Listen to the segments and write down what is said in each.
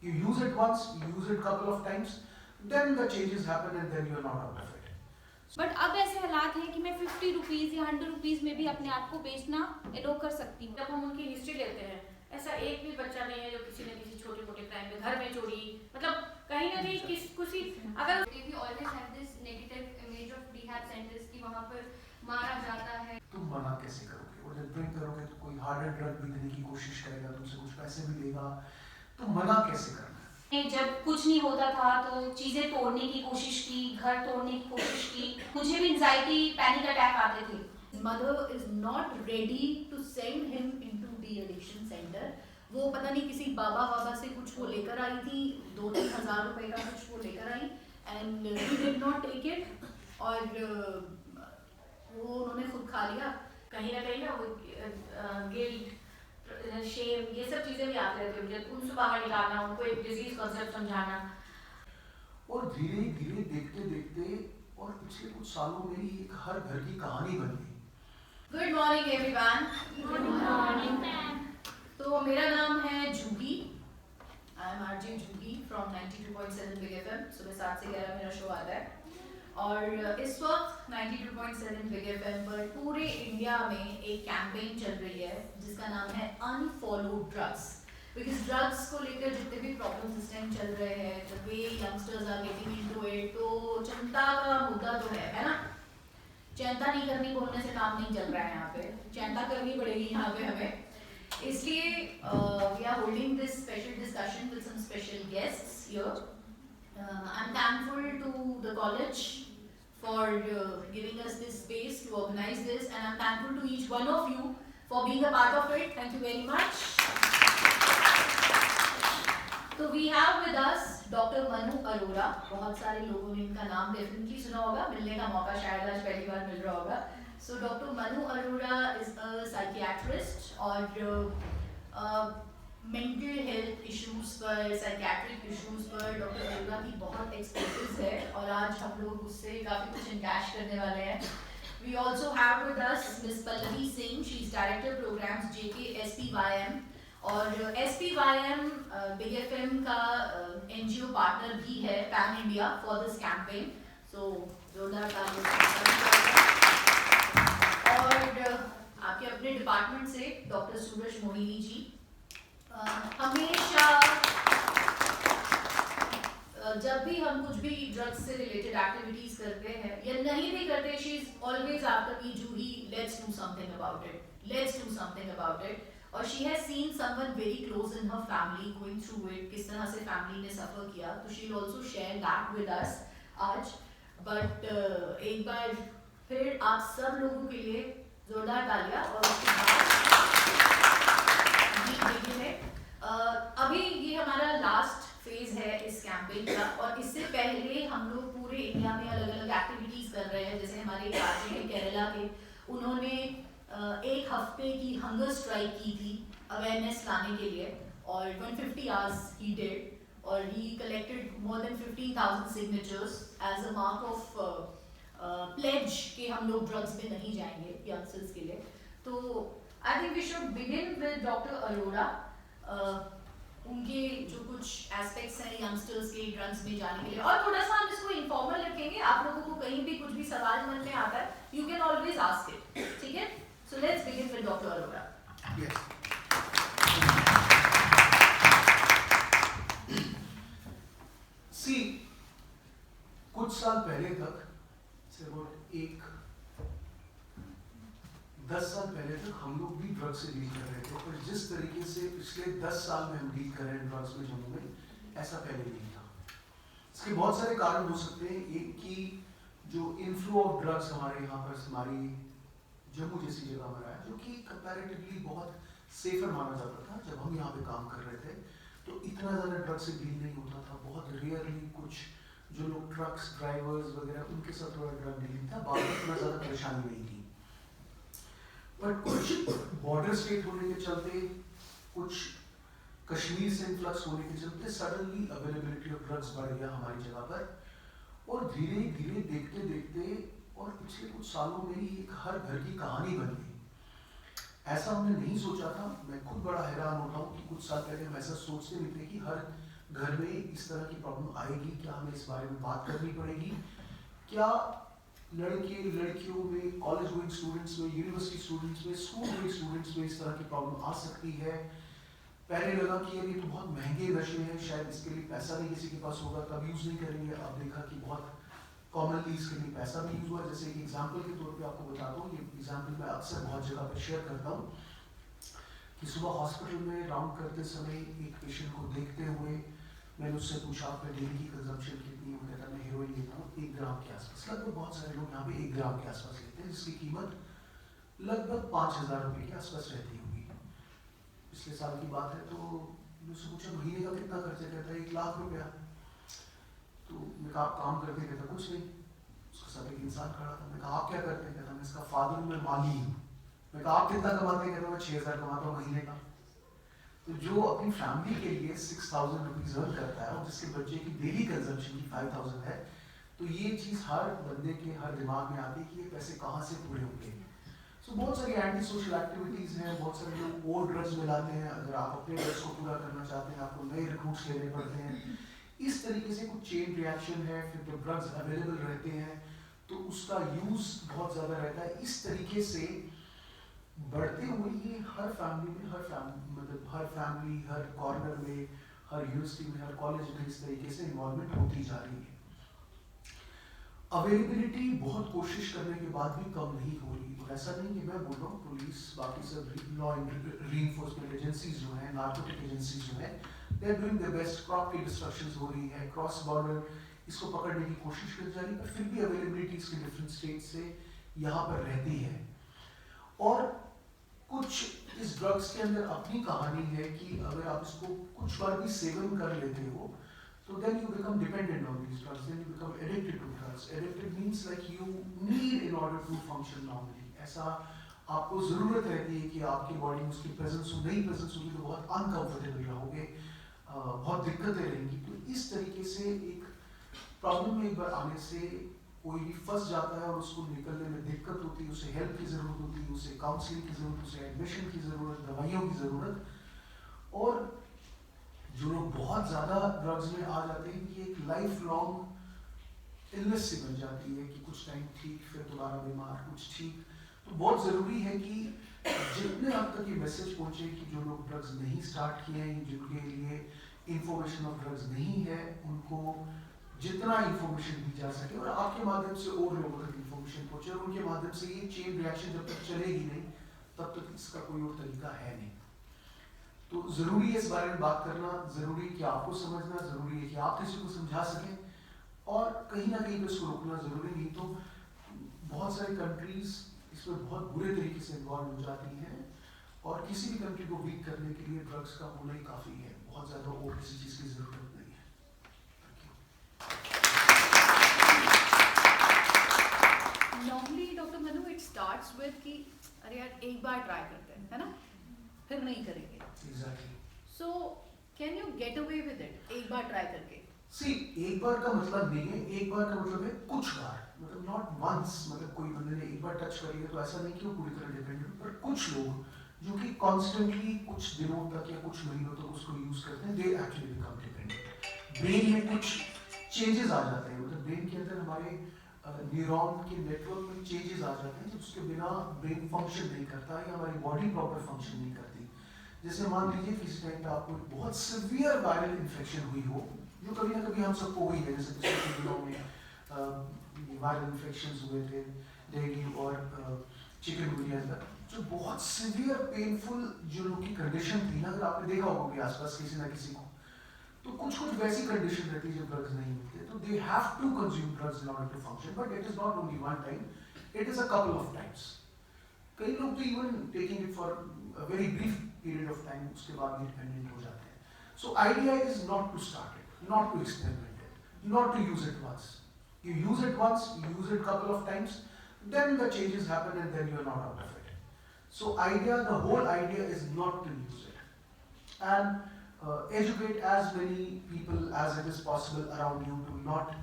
You use it once, you use it couple of times, then the changes happen and then you're not out of it. But अब ऐसे हालात हैं कि मैं 50 rupees या 100 rupees में भी अपने आप को बेचना एलो कर सकती हूँ। जब हम उनकी हिस्ट्री लेते हैं, ऐसा एक भी बच्चा नहीं है जो किसी न किसी छोटे मोटे क्राइम में, घर में चोरी, मतलब कहीं ना कहीं किसी अगर We always have this negative image of rehab centers कि वहाँ पर मारा जाता है। तुम मना कैसे करोगे? और जब ड्रिंक करोगे तो कोई हार्डर ड्रग भी देने की कोशिश करेगा, तुमसे कुछ पैसे भी लेगा, तो मना कैसे करना है? जब कुछ नहीं होता था तो चीजें तोड़ने की कोशिश की, घर तोड़ने की कोशिश की, मुझे भी एंजाइटी पैनिक अटैक आते थे। His mother is not ready to send him into de-addiction center. वो पता नहीं किसी बाबा से कुछ वो लेकर आई थी, 2-3 हज़ार रुपए का कुछ वो लेकर आई and he did not take it और वो उन्होंने खुद खा लिया। कहीं ना कहीं ना वो गिल्ट, शेम, ये सब चीजें भी आती रहती है मुझे, उनसे बाहर निकालना, उनको एक डिजीज कॉन्सेप्ट समझाना। और धीरे धीरे देखते देखते और पिछले कुछ सालों में ही एक हर घर की कहानी बन गई। Good morning everyone. Good morning, ma'am. तो मेरा नाम है जूही। I am RJ Juhi from 92.7 Big FM। सुबह 7 से 11 मेरा शो आता है और इस वक्त 92.7 Big FM पर पूरे इंडिया में एक कैंपेन चल रही है जिसका नाम है अनफॉलो ड्रग्स। बिकॉज ड्रग्स को लेकर जितने भी प्रॉब्लम्स इस टाइम चल रहे हैं, the way youngsters are getting into it, तो चिंता का मुद्दा तो है ना। चिंता नहीं करनी, बोलने से काम नहीं चल रहा है यहाँ पे, चिंता करनी पड़ेगी यहाँ पे हमें। इसलिए we are holding this special discussion with some special guests here. I'm thankful to the college for giving us this space to organize this, and I'm thankful to each one of you for being a part of it. Thank you very much. So we have with us Dr. Manu Arora. बहुत सारे लोगों ने इनका नाम definitely सुना होगा, मिलने का मौका शायद आज पहली बार मिल रहा होगा। So Dr. Manu Arora is a psychiatrist और मेंटल हेल्थ इश्यूज पर, साइकेट्रिक इश्यूज पर डॉक्टर अरोरा की बहुत एक्सपर्टीज है और आज हम लोग उससे काफ़ी कुछ इंगैश करने वाले हैं। We also have with us miss Pallavi Singh, she is director programs JKSPYM और SPYM बिग FM का NGO पार्टनर भी है pan India for this campaign. So जोरदार और आपके अपने डिपार्टमेंट से डॉक्टर सूरज मोहिनी जी हमेशा जब भी हम कुछ भी ड्रग्स से रिलेटेड एक्टिविटीज करते हैं या नहीं भी करते, she is always after me, Juhi let's do something about it, let's do something about it. और she has seen someone very close in her family going through it, किस तरह से फैमिली ने सफर किया, तो she will also share that with us आज। But एक बार फिर आप सब लोगों के लिए जोरदार तालियां। और उसके बाद अभी ये हमारा लास्ट फेज है इस कैंपेन का और इससे पहले हम लोग पूरे इंडिया में अलग अलग एक्टिविटीज कर रहे हैं। जैसे हमारे राज्य के केरला के, उन्होंने एक हफ्ते की हंगर स्ट्राइक की थी अवेयरनेस लाने के लिए और 150 आवर्स ही डिड और he collected more than 15,000 signatures as a mark of pledge कि हम लोग ड्रग्स में नहीं जाएंगे यंगस्टर्स के लिए। तो I think we should begin with doctor Arora. उनके जो कुछ एस्पेक्ट्स हैं यंगस्टर्स के ड्रग्स में जाने के लिए, और थोड़ा सा हम इसको इनफॉर्मल रखेंगे। आप लोगों को कहीं भी कुछ भी सवाल मन में आता है, you can always ask it, ठीक है? So let's begin with doctor Arora. See कुछ साल पहले तक, सिर्फ 10 साल पहले तक हम लोग भी ड्रग्स से डील कर रहे थे, पर जिस तरीके से पिछले 10 साल में हम डील कर रहे हैं ड्रग्स में जम्मू में, ऐसा पहले नहीं था। इसके बहुत सारे कारण हो सकते हैं। एक कि जो इनफ्लो ऑफ ड्रग्स हमारे यहाँ पर हमारी जम्मू जैसी जगह में रहा है, जो कि कंपैरेटिवली बहुत सेफर माना जाता था। जब हम यहाँ पे काम कर रहे थे तो इतना ज़्यादा ड्रग्स से डील नहीं होता था। बहुत रेयरली कुछ जो लोग ट्रक्स ड्राइवर्स वगैरह, उनके साथ थोड़ा ड्रग डीलिंग था, बाकी इतना ज़्यादा परेशानी नहीं थी। पर कुछ बॉर्डर स्टेट होने के चलते, कुछ कश्मीर से इन्फ्लक्स होने के चलते सडनली अवेलेबिलिटी ऑफ ड्रग्स बढ़ गया हमारी जगह पर और धीरे धीरे देखते देखते और पिछले कुछ सालों में ही एक हर घर की कहानी बन गई। ऐसा हमने नहीं सोचा था। मैं खुद बड़ा हैरान होता हूँ कि कुछ साल पहले हम ऐसा सोचते नहीं थे कि हर घर में इस तरह की प्रॉब्लम आएगी? क्या हमें इस बारे में बात करनी पड़ेगी? क्या लड़के लड़कियों में, कॉलेज गोइंग स्टूडेंट्स में, यूनिवर्सिटी स्टूडेंट्स में, स्कूल गोइंग स्टूडेंट्स में इस तरह की प्रॉब्लम आ सकती है? पहले लगा कि यार ये तो बहुत महंगे नशे हैं, शायद इसके लिए पैसा नहीं किसी के पास होगा, तब यूज़ नहीं करेंगे। अब देखा कि बहुत कॉमनली इसके लिए पैसा भी यूज़ हुआ। जैसे एक एग्जांपल के तौर पे आपको बताता हूँ, ये एग्जांपल मैं अक्सर बहुत जगह पर शेयर करता हूँ कि सुबह हॉस्पिटल में राउंड करते समय एक पेशेंट को देखते हुए मैंने उससे पूछा आपका डेली की कंजम्पशन कितनी? वो कहता मैं हीरोइन लेता हूँ 1 ग्राम के आसपास। लगभग बहुत सारे लोग यहाँ पे 1 ग्राम के आसपास लेते हैं, जिसकी कीमत लगभग 5,000 रुपये के आसपास रहती होगी। पिछले साल की बात है। तो मैंने उससे पूछा महीने का कितना खर्चा? कहता है 1 लाख रुपया। तो मैं कहा आप काम करते? कहता कुछ नहीं। उसके साथ एक इंसान खड़ा था। मैं कहा आप क्या करते हैं? कहता मैं इसका फादर, मैं माली हूँ। मैं कहा आप कितना कमाते हैं? कहता मैं 6,000 कमाता हूँ महीने का। तो जो अपनी फैमिली के लिए 6,000 रुपीज अर्न करता है और जिसके बच्चे की डेली कंजम्पशन की 5,000 है, तो ये चीज़ हर बंदे के हर दिमाग में आती है कि ये पैसे कहाँ से पूरे होंगे। सो बहुत सारी एंटी सोशल एक्टिविटीज़ हैं, बहुत सारे लोग और ड्रग्स मिलाते हैं। अगर आप अपने ड्रग्स को पूरा करना चाहते हैं, आपको नए रिक्रूट्स लेने पड़ते हैं। इस तरीके से कुछ चेन रिएक्शन है। फिर जब ड्रग्स अवेलेबल रहते हैं तो उसका यूज़ बहुत ज़्यादा रहता है। इस तरीके से बढ़ते हुए ये हर फैमिली में, मतलब हर फैमिली, हर कॉर्नर में, हर यूनिवर्सिटी में, हर कॉलेज में इस तरीके से इन्वॉल्वमेंट होती जा रही है। अवेलेबिलिटी बहुत कोशिश करने के बाद भी कम नहीं हो रही। और ऐसा नहीं कि मैं बोल रहा हूँ, पुलिस, बाकी सब लॉ रीइंफोर्समेंट एजेंसीज जो हैं, नार्कोटिक एजेंसीज जो हैं, they are doing their best. Crop की डिस्ट्रक्शंस हो रही है, क्रॉस बॉर्डर इसको पकड़ने की कोशिश की जा रही है, पर फिर भी अवेलेबिलिटी इसके डिफरेंट स्टेट से यहाँ पर रहती है। और कुछ इस ड्रग्स के अंदर अपनी कहानी है कि अगर आप इसको कुछ बार भी सेवन कर लेते हो तो then you become dependent on these drugs, then you become addicted to drugs. Addicted means like you need in order to function normally. ऐसा आपको ज़रूरत रहती है कि आपकी बॉडी में उसकी प्रेजेंस हो। नहीं प्रेजेंस होगी तो बहुत अनकंफर्टेबल रहोगे, बहुत दिक्कतें रहेंगी। तो इस तरीके से एक प्रॉब्लम में एक बार आने से कोई भी फंस जाता है और उसको निकलने में दिक्कत होती है, उसे हेल्प की ज़रूरत होती है, उसे काउंसलिंग की ज़रूरत, उसे एडमिशन की ज़रूरत, दवाइयों की ज़रूरत। और जो लोग बहुत ज़्यादा ड्रग्स में आ जाते हैं कि एक लाइफ लॉन्ग इलनेस सी बन जाती है कि कुछ टाइम ठीक, फिर दोबारा बीमार, कुछ ठीक। तो बहुत ज़रूरी है कि जितने अब तक ये मैसेज पहुँचे कि जो लोग ड्रग्स नहीं स्टार्ट किए हैं, जिनके लिए इंफॉर्मेशन ऑफ ड्रग्स नहीं है, उनको जितना इंफॉर्मेशन दी जा सके और आपके माध्यम से और लोगों तक इंफॉर्मेशन पहुँचे, और उनके माध्यम से ये चेन रिएक्शन जब तक चलेगी नहीं तब तक इसका कोई और तरीका है नहीं। तो ज़रूरी है इस बारे में बात करना, ज़रूरी है कि आपको समझना, ज़रूरी है कि आप किसी को समझा सकें, और कहीं ना कहीं इसको रोकना ज़रूरी। नहीं तो बहुत सारी कंट्रीज़ इसमें बहुत बुरे तरीके से इन्वॉल्व हो जाती हैं, और किसी भी कंट्री को वीक करने के लिए ड्रग्स का होना ही काफ़ी है। बहुत ज़्यादा और किसी चीज़ की ज़रूरत नहीं है। Normally doctor Manu it starts with कि अरे यार एक बार ट्राई करते हैं, है ना, फिर नहीं करेंगे। Exactly. So can you get away with it एक बार ट्राई करके? See, एक बार का मतलब नहीं है, एक बार का मतलब है कुछ बार, मतलब नॉट वंस। मतलब कोई बंदे ने एक बार टच कर लिया तो ऐसा नहीं कि वो पूरी तरह डिपेंडेंट, पर कुछ लोग जो कि कॉन्स्टेंटली कुछ दिनों तक या कुछ महीनों तक उसको यूज करते हैं, they actually become dependent. Brain में कुछ चेंजेस आ जाते हैं, मतलब ब्रेन के अंदर हमारे न्यूरॉन के नेटवर्क में चेंजेस आ जाते हैं, जिसके बिना ब्रेन फंक्शन नहीं करता या हमारी बॉडी प्रॉपर फंक्शन नहीं करती। जैसे मान लीजिए किसी टाइम पे आपको बहुत सिवियर वायरल इन्फेक्शन हुई हो, जो कभी ना कभी हम सबको हुई है। जैसे पिछले कुछ दिनों में वायरल इन्फेक्शंस हुए थे, डेंगू और चिकनगुनिया का, जो बहुत सिवियर पेनफुल जो लोग की कंडीशन थी ना, अगर आपने देखा होगा भी आसपास किसी ना किसी को, तो कुछ वैसी कंडीशन रहती है जब ड्रग्स नहीं मिलते, तो they have to consume drugs in order to function, but it is not only one time, it is a couple of times. कई लोग तो even taking it for a very brief period of time, उसके बाद भी dependent हो जाते हैं। So idea is not to start it, not to experiment it, not to use it once. You use it once, you use it couple of times, then the changes happen and then you are not out of it. So the whole idea is not to use it. And educate as many people as it is possible around you to not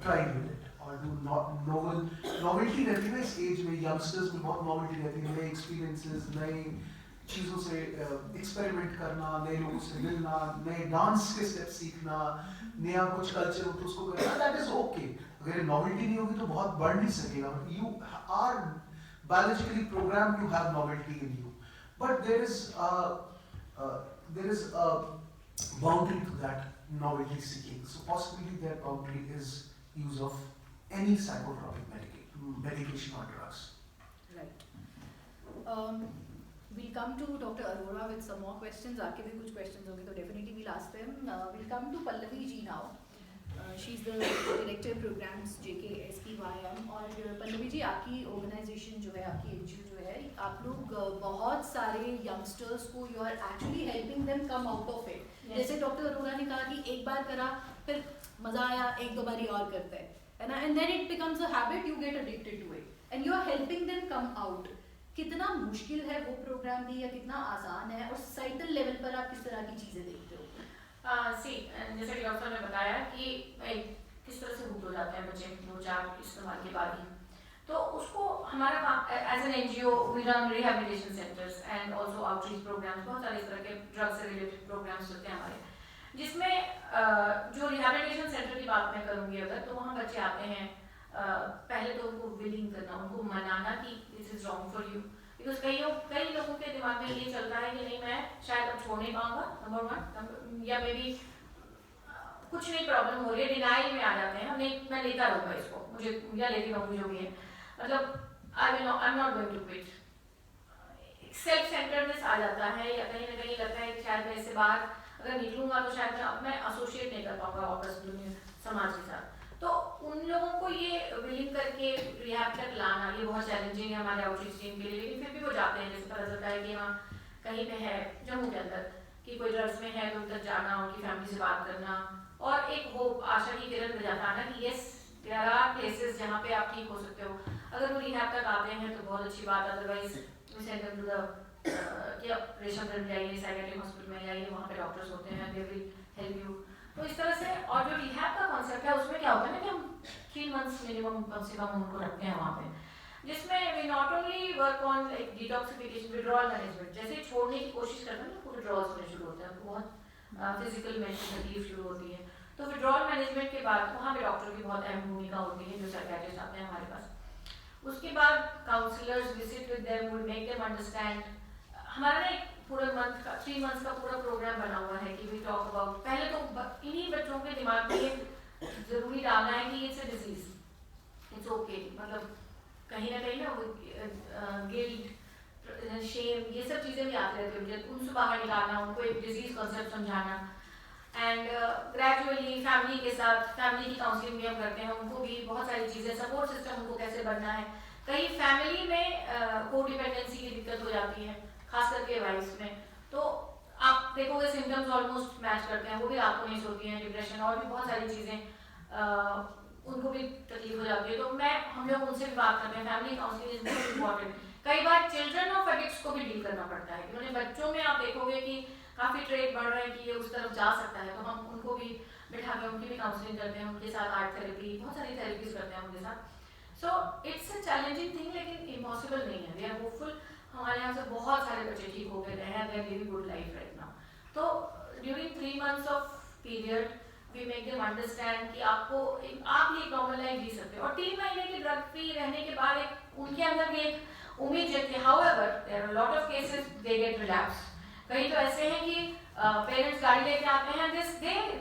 try with it or do not novelty रहती है ना इस as में, youngsters में बहुत novelty रहती है, नए experiences, नए चीज़ों से एक्सपेरिमेंट करना, नए लोगों से मिलना, नए डांस के स्टेप सीखना, नया कुछ कल्चर हो तो उसको करना, दैट इज ओके। अगर नॉवेल्टी नहीं होगी तो बहुत बढ़ नहीं सकेगा। You are biologically programmed to have novelty in you, but there is a boundary to that novelty seeking. So possibly that boundary is use of any psychotropic medication or drugs. Right. We'll come to Dr. Arora with some more questions. आपके भी कुछ questions होंगे तो definitely we'll ask them. We'll come to Pallavi ji now. She's the Director Programs JKSPYM. और पल्लवी जी, आपकी organization जो है, आपकी NGO जो है, आप लोग बहुत सारे youngsters को you are actually helping them come out of it. जैसे डॉक्टर अरोरा ने कहा कि एक बार करा फिर मजा आया, एक दो बारी और करते हैं, है ना, and then it becomes a habit, you get addicted to it, and you are helping them come out. कितना मुश्किल है वो प्रोग्राम भी या कितना आसान है, और सोसाइटल लेवल पर आप किस तरह की चीजें देखते हो? जैसे कि डॉक्टर ने बताया कि किस तरह से हुक हो जाते हैं बच्चे 2-4 इस्तेमाल के बाद ही, तो उसको हमारा काम as an NGO we run rehabilitation centres and also outreach programmes, बहुत सारे इस तरह के ड्रग से रिलेटेड प्रोग्राम्स होते हैं हमारे, जिसमें जो रिहैबिलिटेशन सेंटर की बात मैं करूँगी अगर, तो वहाँ बच्चे आते हैं, पहले तो उनको विलिंग करना, उनको मनाना कि this is wrong for you, because कई लोगों के दिमाग में ये चलता है कि नहीं मैं शायद अब छोड़ नहीं पाऊंगा, नंबर 1, या मे बी कुछ नहीं प्रॉब्लम हो रही है, डिनाइल में आ जाते हैं, नहीं मैं लेता रहूँगा इसको, मुझे या लेती रहूँगी जो भी है, मतलब I am not going to quit, self centredness आ जाता है, या कहीं ना कहीं लगता है कि शायद मैं इससे बाहर अगर निकलूंगा तो शायद मैं एसोसिएट नहीं कर पाऊंगा वापस दुनिया समाज के साथ। तो उन लोगों को ये विलिंग करके रिहैब तक लाना ये बहुत चैलेंजिंग है हमारे आउटरीच टीम के लिए, लेकिन फिर भी वो जाते हैं। जैसे पता चलता है कि हाँ कहीं पे है जम्मू के अंदर कि कोई ड्रग्स में है तो उधर जाना, उनकी फैमिली से बात करना, और एक होप, आशा की किरण मिल जाता है ना कि यस देयर आर प्लेसेस जहाँ पे आप ठीक हो सकते हो। अगर वो रिहैब तक आते हैं तो बहुत अच्छी बात, otherwise we send them to the कि आप रेशम में जाइए, साइकियाट्रिक हॉस्पिटल में जाइए, वहाँ पे डॉक्टर्स होते हैं, दे विल हेल्प यू। तो इस तरह से, और जो रिहैब का कॉन्सेप्ट है उसमें क्या होता है ना कि हम 3 मंथ्स मिनिमम कम से कम उनको रखते हैं वहाँ पे, जिसमें we not only work on like detoxification, withdrawal management, जैसे छोड़ने की कोशिश करते हैं तो विड्रॉल्स होने शुरू होते हैं, उनको बहुत फिजिकल मेंटल तकलीफ शुरू होती है। तो विड्रॉल मैनेजमेंट के बाद वहाँ पे डॉक्टर की बहुत अहम भूमिका होती है, जो साइकियाट्रिस्ट आते हैं हमारे पास। उसके बाद counsellors visit with them, would make them understand. हमारा ना एक पूरे मंथ का 3 मंथ्स का पूरा प्रोग्राम बना हुआ है कि वी टॉक अबाउट, पहले तो इन्हीं बच्चों के दिमाग में जरूरी डालना है कि it's a disease, it's okay, मतलब कहीं ना कहीं ना गिल्ट, शेम, ये सब चीज़ें भी आती रहती है, उनसे बाहर निकालना, उनको एक डिजीज कॉन्सेप्ट समझाना। एंड ग्रेजुअली फैमिली के साथ, फैमिली की काउंसलिंग भी हम करते हैं, उनको भी बहुत सारी चीज़ें, सपोर्ट सिस्टम उनको कैसे बनना है। कई फैमिली में को डिपेंडेंसी की दिक्कत हो जाती है, खास करके वाइफ्स में, तो आप देखोगे सिम्टम्स ऑलमोस्ट मैच करते हैं, वो भी रात को नहीं सोती हैं, डिप्रेशन और भी बहुत सारी चीज़ें उनको भी तकलीफ हो जाती है। तो हम लोग उनसे भी बात करते हैं, family counselling is most important. कई बार चिल्ड्रन ऑफ एडिक्ट्स को भी डील करना पड़ता है, क्योंकि बच्चों में आप देखोगे कि काफ़ी ट्रेड बढ़ रहे हैं कि ये उस तरफ जा सकता है, तो हम उनको भी बिठा के उनकी भी काउंसलिंग करते हैं, उनके साथ आर्ट थेरेपी, बहुत सारी थेरेपीज करते हैं उनके साथ। So it's a challenging thing, लेकिन इम्पॉसिबल नहीं है। वी आर होपफुल, हमारे यहाँ से बहुत सारे बच्चे ठीक हो गए हैं, they are living good life right now. तो during 3 months of period we make them understand कि आप ये एक नॉर्मल लाइफ जी सकते हो, और 3 महीने के ड्रग फ्री रहने के बाद एक उनके अंदर भी एक उम्मीद जगती है। However there are lot of cases they get relapse. कई तो ऐसे हैं कि पेरेंट्स गाड़ी लेके आते हैं,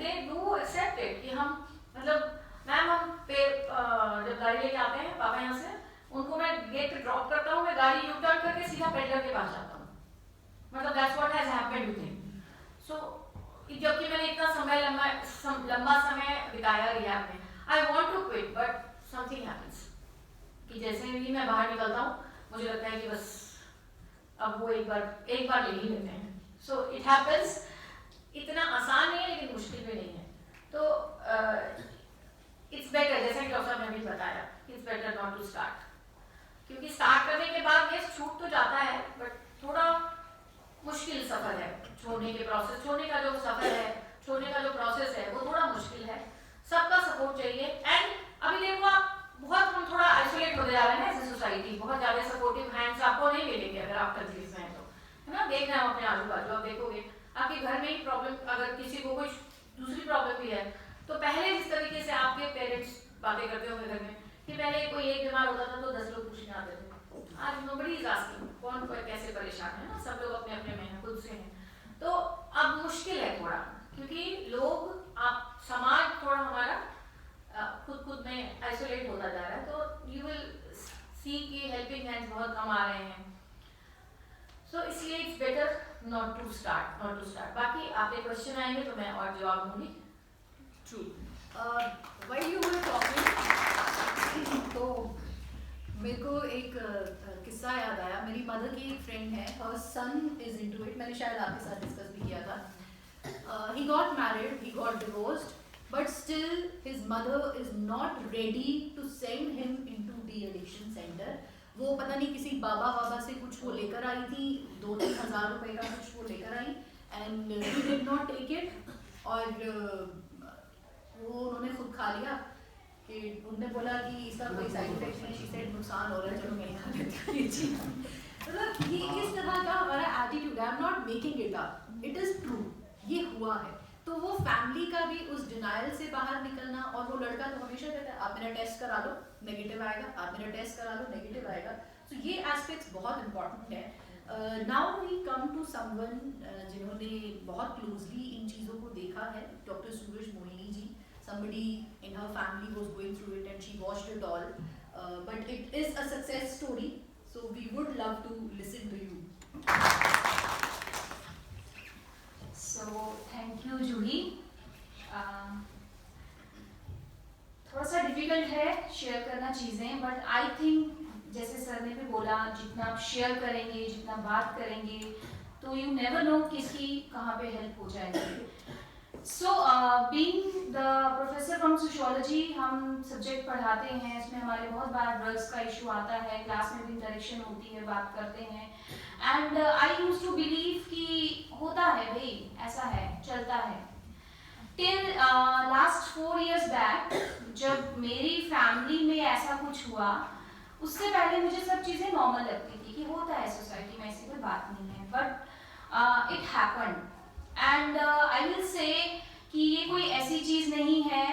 दे डू एक्सेप्ट इट कि हम मतलब मैम हम जब गाड़ी लेके आते हैं पापा यहाँ से, उनको मैं गेट पे ड्रॉप करता हूँ, मैं गाड़ी यू टर्न करके सीधा पेडलर के पास जाता हूँ, मतलब that's what has happened with him. So जबकि मैंने इतना लंबा समय बिताया रिहैब में, I want to quit but something happens कि जैसे ही मैं बाहर निकलता हूँ मुझे लगता है कि बस अब वो एक बार ले ही लेते हैं। सो इट हैपेंस, इतना आसान नहीं है लेकिन मुश्किल भी नहीं है। तो इट्स बेटर, जैसे कि डॉक्टर ने भी बताया, it's better not to start, क्योंकि स्टार्ट करने के बाद ये छूट तो जाता है बट थोड़ा मुश्किल सफर है छोड़ने के प्रोसेस, छोड़ने का जो सफर है, छोड़ने का जो प्रोसेस है वो थोड़ा मुश्किल है, सबका सपोर्ट चाहिए। एंड अभी देखो आप हम थोड़ा आइसोलेट होते जा रहे हैं एज ए सोसाइटी, बहुत ज्यादा सपोर्टिव हैंड्स आपको नहीं मिलेंगे अगर आप तकलीफ में हैं तो, है ना। दे भी है, तो पहले जिस तरीके से आपके पेरेंट्स बातें करते होंगे घर में कि पहले कोई एक बीमार होता था तो 10 लोग पूछने आते थे, आज नोबडी इज आस्किंग कौन कैसे परेशान है ना, सब लोग अपने अपने में हैं, खुद से हैं। तो अब मुश्किल है थोड़ा, क्योंकि लोग आप समाज थोड़ा हमारा खुद में आइसोलेट होता जा रहा है, तो यू विल सी कि हेल्पिंग हैंड्स बहुत कम आ रहे हैं। सो इसलिए it's better not to start. बाकी आपके क्वेश्चन आएंगे तो मैं और जवाब दूंगी। True. While you were talking, तो मेरे को एक किस्सा याद आया। मेरी मदर की एक फ्रेंड है, her son is into it, मैंने शायद आपके साथ डिस्कस भी किया था। He got married, he got divorced, but still his mother is not ready to send him into de-addiction center. वो पता नहीं किसी बाबा से कुछ वो लेकर आई थी, 2-3 हज़ार रुपए का कुछ वो लेकर आई, and he did not take it, और वो उन्होंने खुद खा लिया कि उन्होंने बोला कि इसका कोई साइड इफेक्ट नहीं, शी सेड नुकसान हो रहा है, चलो मैं ही खा लेती हूँ ये चीज़। मतलब ये किस तरह का हमारा एटीट्यूड है, आई am not making it up, it is true, ये हुआ है। तो वो फैमिली का भी उस डिनाइल से बाहर निकलना, और वो लड़का तो हमेशा कहता है आप मेरा टेस्ट करा लो नेगेटिव आएगा, आप मेरा टेस्ट करा लो नेगेटिव आएगा। तो ये एस्पेक्ट्स बहुत इंपॉर्टेंट है। Now we come to someone जिन्होंने बहुत क्लोजली इन चीज़ों को देखा है, doctor Suraj Mohini ji. Somebody in her family was going through it and she watched it all, but it is a success story, so we would love to listen to you. So thank you जूही। थोड़ा सा difficult है share करना चीज़ें, but I think जैसे sir ने भी बोला, जितना आप शेयर करेंगे, जितना बात करेंगे, तो यू नेवर नो किसकी कहाँ पे हेल्प हो जाएगी। So, being the professor from sociology, हम सब्जेक्ट पढ़ाते हैं, इसमें हमारे बहुत बार ड्रग्स का इशू आता है, क्लास में भी इंटरेक्शन होती है, बात करते हैं, and I use to believe कि होता है भाई, ऐसा है, चलता है। टिल लास्ट 4 years बैक जब मेरी फैमिली में ऐसा कुछ हुआ, उससे पहले मुझे सब चीज़ें नॉर्मल लगती थी कि होता है सोसाइटी में, ऐसी कोई बात नहीं है, but it happened. And I will say कि ये कोई ऐसी चीज़ नहीं है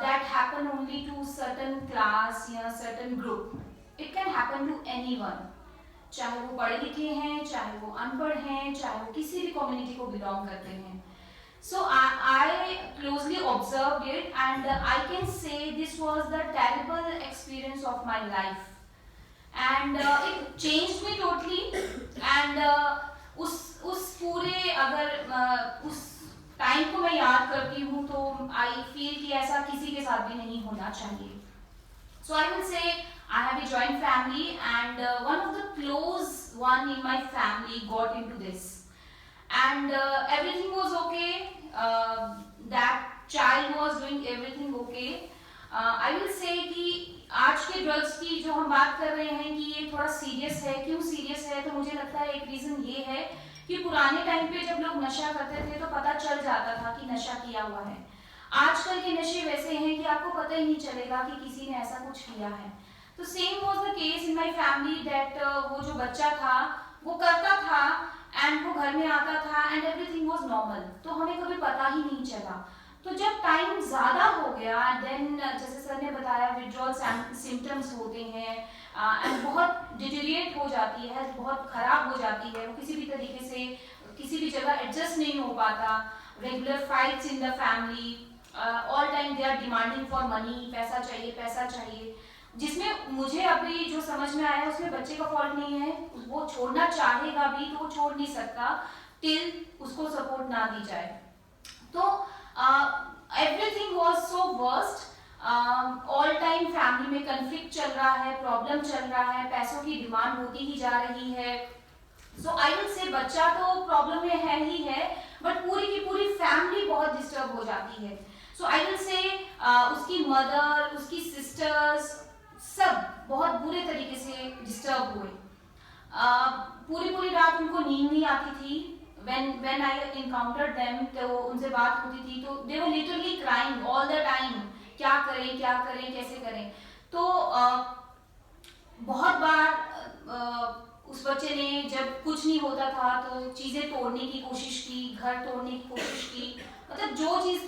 that happen only to certain class या certain group, it can happen to anyone, चाहे वो पढ़े लिखे हैं, चाहे वो अनपढ़ हैं, चाहे वो किसी भी कम्युनिटी को बिलोंग करते हैं। So I closely observed it and I can say this was the terrible experience of my life, and it changed me totally. And उस पूरे अगर उस टाइम को मैं याद करती हूँ तो आई फील कि ऐसा किसी के साथ भी नहीं होना चाहिए। So I will say I have a joint family and one of the close one in my family got into this and everything was okay, that child was doing everything okay. I will say कि आज के drugs की जो हम बात कर रहे हैं कि ये थोड़ा सीरियस है। क्यों सीरियस है? तो मुझे लगता है एक रीज़न ये है कि पुराने टाइम पे जब लोग नशा करते थे तो पता चल जाता था कि नशा किया हुआ है। आजकल के नशे वैसे हैं कि आपको पता ही नहीं चलेगा कि किसी ने ऐसा कुछ किया है। तो same was the case in my family that वो जो बच्चा था वो करता था एंड वो घर में आता था एंड एवरीथिंग वाज नॉर्मल, तो हमें कभी पता ही नहीं चला। तो जब टाइम ज़्यादा हो गया देन जैसे सर ने बताया विड्रॉल सिम्टम्स होते हैं एंड बहुत डिटेरिएट हो जाती है, हेल्थ बहुत ख़राब हो जाती है, वो किसी भी तरीके से किसी भी जगह एडजस्ट नहीं हो पाता, regular fights in the family, all time they are demanding for money, पैसा चाहिए, जिसमें मुझे अभी जो समझ में आया उसमें बच्चे का फॉल्ट नहीं है, वो छोड़ना चाहेगा भी तो वो छोड़ नहीं सकता टिल उसको सपोर्ट ना दी जाए। तो everything was so worst, all time family में कन्फ्लिक्ट चल रहा है, प्रॉब्लम चल रहा है, पैसों की डिमांड होती ही जा रही है। सो आई विल से बच्चा तो प्रॉब्लम में है ही है, बट पूरी की पूरी फैमिली बहुत डिस्टर्ब हो जाती है। सो आई विल से उसकी मदर, उसकी सिस्टर्स सब बहुत बुरे तरीके से डिस्टर्ब हुए। पूरी रात उनको नींद नहीं आती थी। When I encountered them, तो उनसे बात होती थी तो they were literally crying all the time, क्या करें कैसे करें। तो बहुत बार उस बच्चे ने जब कुछ नहीं होता था तो चीज़ें तोड़ने की कोशिश की, घर तोड़ने की कोशिश की, मतलब जो चीज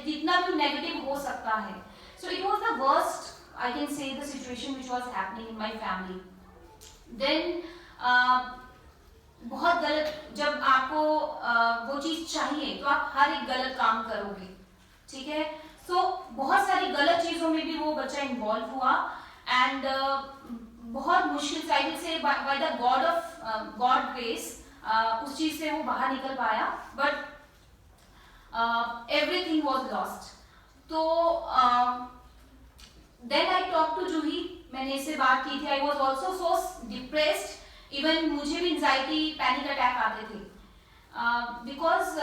जितना भी नेगेटिव हो सकता है. So it was the worst, I can say, the situation which was happening in my family. Then बहुत गलत, जब आपको वो चीज चाहिए तो आप हर एक गलत काम करोगे, ठीक है. सो बहुत सारी गलत चीजों में भी वो बच्चा इन्वॉल्व हुआ एंड बहुत मुश्किल से, आई विल से बाय द गॉड ग्रेस उस चीज से वो बाहर निकल पाया, बट एवरीथिंग वाज लॉस्ट. तो देन आई टॉक टू जूही, मैंने इससे बात की थी. I was also so depressed, even मुझे भी एंजाइटी पैनिक अटैक आते थे, बिकॉज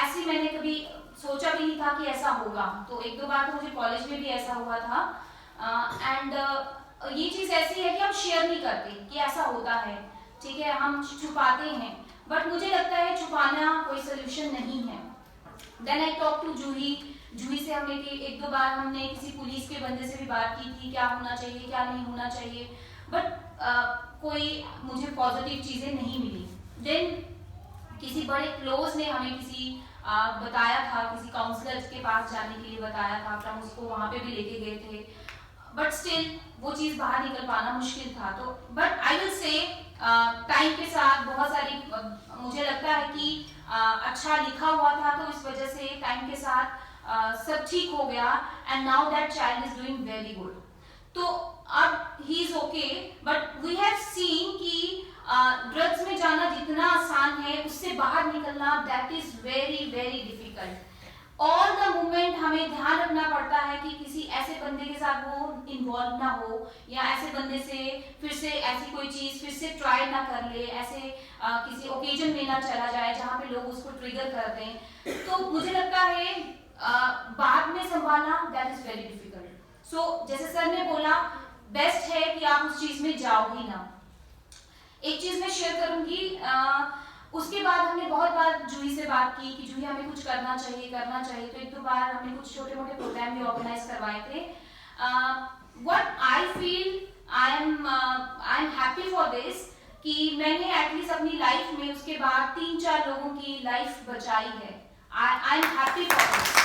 ऐसी मैंने कभी सोचा भी नहीं था कि ऐसा होगा. तो एक दो बार तो मुझे कॉलेज में भी ऐसा हुआ था. एंड ये चीज ऐसी है कि हम शेयर नहीं करते कि ऐसा होता है, ठीक है, हम छुपाते हैं, बट मुझे लगता है छुपाना कोई सोल्यूशन नहीं है. देन आई टॉक टू जूही. जूही से हमने एक दो बार हमने किसी पुलिस के बंदे से भी बात की थी, क्या होना चाहिए क्या नहीं होना चाहिए, बट कोई मुझे पॉजिटिव चीजें नहीं मिली. देन किसी बड़े क्लोज ने हमें किसी बताया था, किसी काउंसलर के पास जाने के लिए बताया था, हम उसको वहां पे भी लेके गए थे, बट स्टिल वो चीज बाहर निकल पाना मुश्किल था. तो बट आई विल से टाइम के साथ बहुत सारी मुझे लगता है कि अच्छा लिखा हुआ था, तो इस वजह से टाइम के साथ सब ठीक हो गया and now that child is doing very good. तो अब he is okay, but we have seen कि ड्रग्स में जाना जितना आसान है, उससे बाहर निकलना that is very very difficult. All the moment हमें ध्यान रखना पड़ता है कि किसी ऐसे बंदे के साथ वो इन्वॉल्व ना हो, या ऐसे बंदे से फिर से ऐसी कोई चीज फिर से ट्राई ना कर ले, ऐसे किसी ओकेजन में ना चला जाए जहाँ पे लोग उसको ट्रिगर कर दें. तो मुझे लगता है बाद में संभालना दैट इज वेरी डिफिकल्ट. सो जैसे सर ने बोला, बेस्ट है कि आप उस चीज में जाओ ही ना. एक चीज मैं शेयर करूंगी, उसके बाद हमने बहुत बार जूही से बात की कि जूही हमें कुछ करना चाहिए. तो एक दो बार हमने कुछ छोटे मोटे प्रोग्राम भी ऑर्गेनाइज करवाए थे. What I feel, I am happy for this कि मैंने एटलीस्ट अपनी लाइफ में उसके बाद 3-4 लोगों की लाइफ बचाई है. I am happy for this.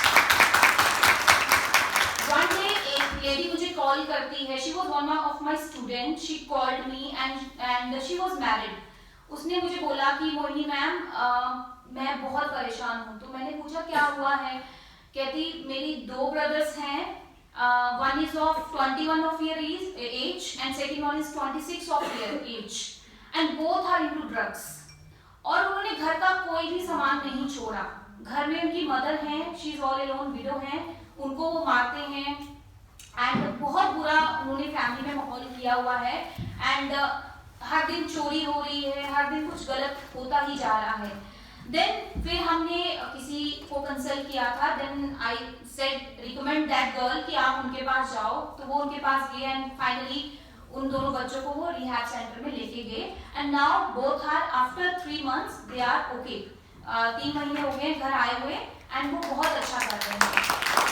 One day एक लेडी मुझे कॉल करती है, she was one of my student, she called me and she was married. उसने मुझे बोला कि मोहिनी मैम मैं बहुत परेशान हूँ. तो मैंने पूछा क्या हुआ है. कहती मेरी 2 ब्रदर्स हैं, one is of 21 of year age and second one is 26 of year age and both are into drugs. और उन्होंने घर का कोई भी सामान नहीं छोड़ा. घर में उनकी मदर हैं, she is all alone window हैं, उनको वो मारते हैं एंड बहुत बुरा उन्होंने फैमिली में माहौल किया हुआ है. एंड हर दिन चोरी हो रही है, हर दिन कुछ गलत होता ही जा रहा है. देन फिर हमने किसी को कंसल्ट किया था. Then I said recommend that girl कि आप उनके पास जाओ. तो वो उनके पास गए एंड फाइनली उन दोनों बच्चों को वो रिहैब सेंटर में लेके गए and now both are after 3 months they are okay. 3 महीने हो गए घर आए हुए एंड वो बहुत अच्छा कर रहे हैं.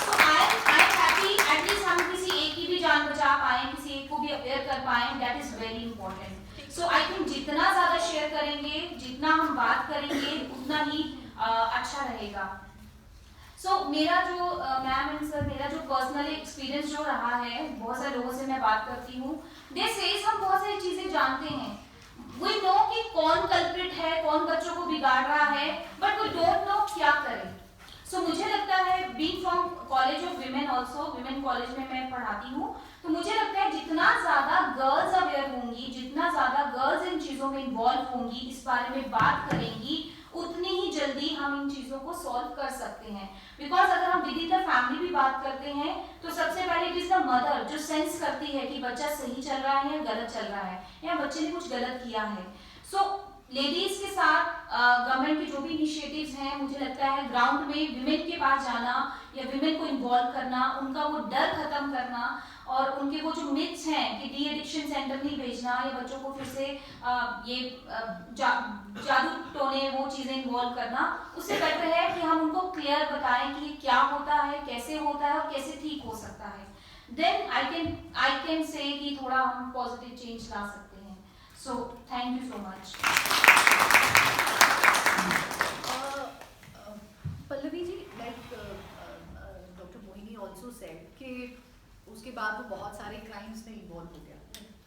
So I am happy, at least हम किसी एक की भी जान बचा पाए, किसी एक को भी अवेयर कर पाए, that is very important. So I think जितना ज्यादा शेयर करेंगे, जितना हम बात करेंगे, उतना ही अच्छा रहेगा. सो मेरा जो मैम एंड सर, मेरा जो पर्सनल एक्सपीरियंस जो रहा है, बहुत सारे लोगों से मैं बात करती हूँ, दे सेज हम बहुत सारी चीजें जानते हैं. वी नो कि कौन कल्प्रिट है, कौन बच्चों को बिगाड़ रहा है, बट वी डोंट नो क्या करें. सो मुझे लगता है being from college of women, also women college में मैं पढ़ाती हूँ, तो मुझे लगता है जितना ज्यादा गर्ल्स अवेयर होंगी, जितना ज्यादा गर्ल्स इन चीजों में इन्वॉल्व होंगी, इस बारे में बात करेंगी, उतनी ही जल्दी हम इन चीजों को सॉल्व कर सकते हैं. बिकॉज अगर हम विद इन द फैमिली भी बात करते हैं, तो सबसे पहले इट इज द मदर जो सेंस करती है कि बच्चा सही चल रहा है या गलत चल रहा है, या बच्चे ने कुछ गलत किया है. सो लेडीज के साथ गवर्नमेंट के जो भी इनिशिएटिव्स हैं, मुझे लगता है ग्राउंड में विमेन के पास जाना या विमेन को इन्वॉल्व करना, उनका वो डर खत्म करना, और उनके वो जो मिथ्स हैं कि डी एडिक्शन सेंटर नहीं भेजना, या बच्चों को फिर से ये जादू टोने वो चीजें इन्वॉल्व करना, उससे बेटर है कि हम उनको क्लियर बताएं कि क्या होता है, कैसे होता है और कैसे ठीक हो सकता है. देन आई कैन से कि थोड़ा हम पॉजिटिव चेंज ला सकते हैं. So thank you so much. Pallavi ji, like also said कि उसके बाद वो बहुत सारे क्राइम्स में इन्वॉल्व हो गया।